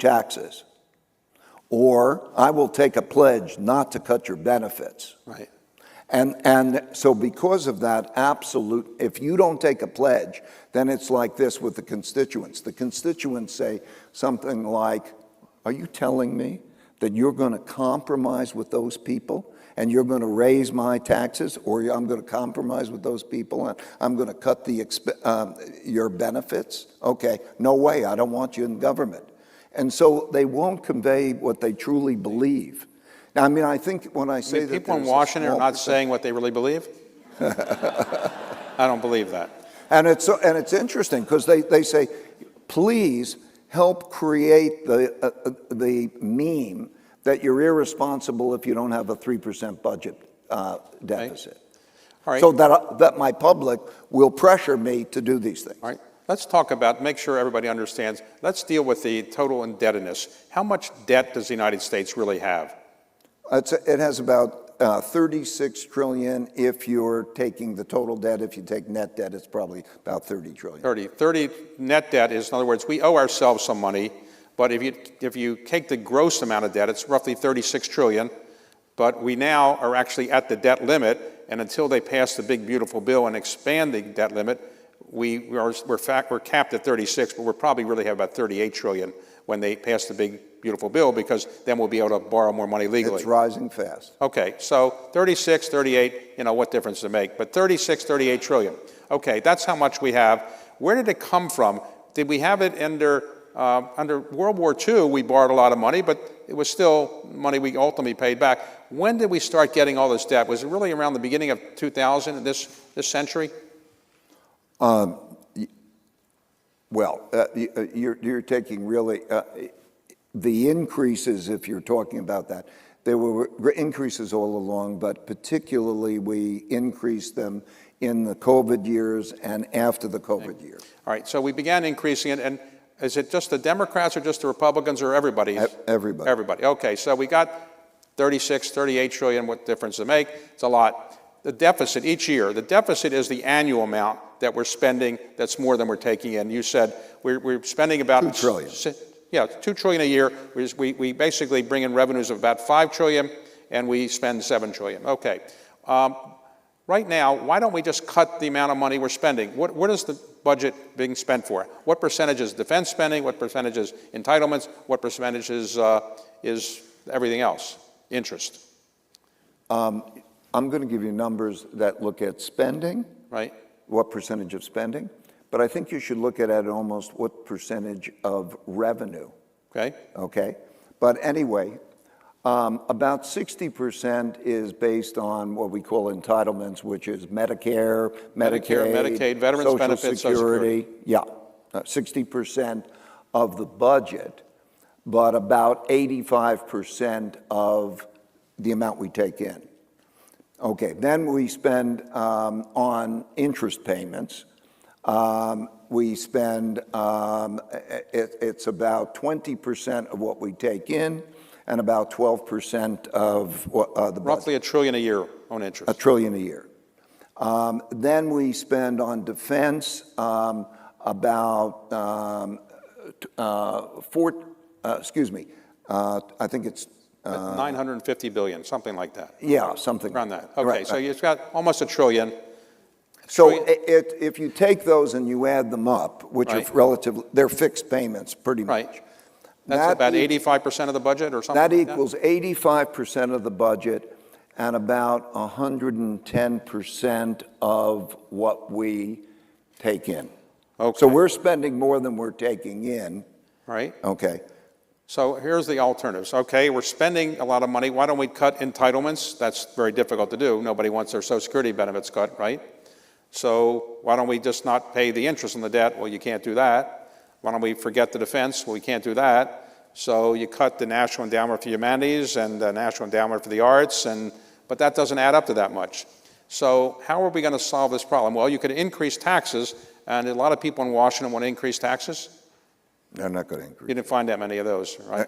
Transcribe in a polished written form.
taxes, or I will take a pledge not to cut your benefits. Right. And so because of that if you don't take a pledge, then it's like this with the constituents. The constituents say something like, are you telling me that you're going to compromise with those people and you're going to raise my taxes, or I'm going to compromise with those people and I'm going to cut your benefits? Okay, no way, I don't want you in government. And so they won't convey what they truly believe. I mean, I think when I say that people in Washington are not saying what they really believe. I don't believe that. And it's interesting because they say, please help create the meme that you're irresponsible if you don't have a 3% budget deficit. All right. So that my public will pressure me to do these things. All right. Let's talk about, make sure everybody understands, let's deal with the total indebtedness. How much debt does the United States really have? It has about 36 trillion if you're taking the total debt. If you take net debt, it's probably about 30 trillion. 30 net debt is, in other words, we owe ourselves some money, but if you take the gross amount of debt, it's roughly 36 trillion, but we now are actually at the debt limit, and until they pass the big beautiful bill and expand the debt limit, we're capped at 36, but we'll probably really have about 38 trillion when they pass the big beautiful bill, because then we'll be able to borrow more money legally. It's rising fast. Okay, so 36, 38, what difference does it make? But 36, 38 trillion. Okay, that's how much we have. Where did it come from? Did we have it under World War II? We borrowed a lot of money, but it was still money we ultimately paid back. When did we start getting all this debt? Was it really around the beginning of 2000 in this century? You're taking really the increases, if you're talking about that. There were increases all along, but particularly we increased them in the COVID years and after the COVID years. All right, so we began increasing it, and is it just the Democrats or just the Republicans or everybody? Everybody. Everybody. Okay, so we got 36, 38 trillion. What difference does it make? It's a lot. The deficit each year, the deficit is the annual amount that we're spending that's more than we're taking in. You said we're spending about 2 trillion. Yeah, 2 trillion a year. We basically bring in revenues of about 5 trillion, and we spend 7 trillion. Okay. Right now, why don't we just cut the amount of money we're spending? What is the budget being spent for? What percentage is defense spending? What percentage is entitlements? What percentage is everything else? Interest. I'm going to give you numbers that look at spending. Right. What percentage of spending? But I think you should look at it almost what percentage of revenue. Okay. Okay. But anyway, about 60% is based on what we call entitlements, which is Medicare, Medicaid, Veterans Social Benefits, Security. Yeah, 60% of the budget, but about 85% of the amount we take in. Okay, then we spend on interest payments. We spend, it's about 20% of what we take in and about 12% of the budget. Roughly $1 trillion a year on interest. $1 trillion a year. Then we spend on defense about I think it's 950 billion, something like that. Yeah, something around that. Okay, right, so you've got almost $1 trillion. So if you take those and you add them up, which are relatively, they're fixed payments pretty much. Right. That's about 85% of the budget or something that like equals 85% of the budget and about 110% of what we take in. Okay. So we're spending more than we're taking in. Right. Okay. So here's the alternatives. Okay, we're spending a lot of money. Why don't we cut entitlements? That's very difficult to do. Nobody wants their Social Security benefits cut, right? So why don't we just not pay the interest on the debt? Well, you can't do that. Why don't we forget the defense? Well, we can't do that. So you cut the National Endowment for Humanities and the National Endowment for the Arts, but that doesn't add up to that much. So how are we going to solve this problem? Well, you could increase taxes, and a lot of people in Washington want to increase taxes. They're not going to increase. You didn't find that many of those, right?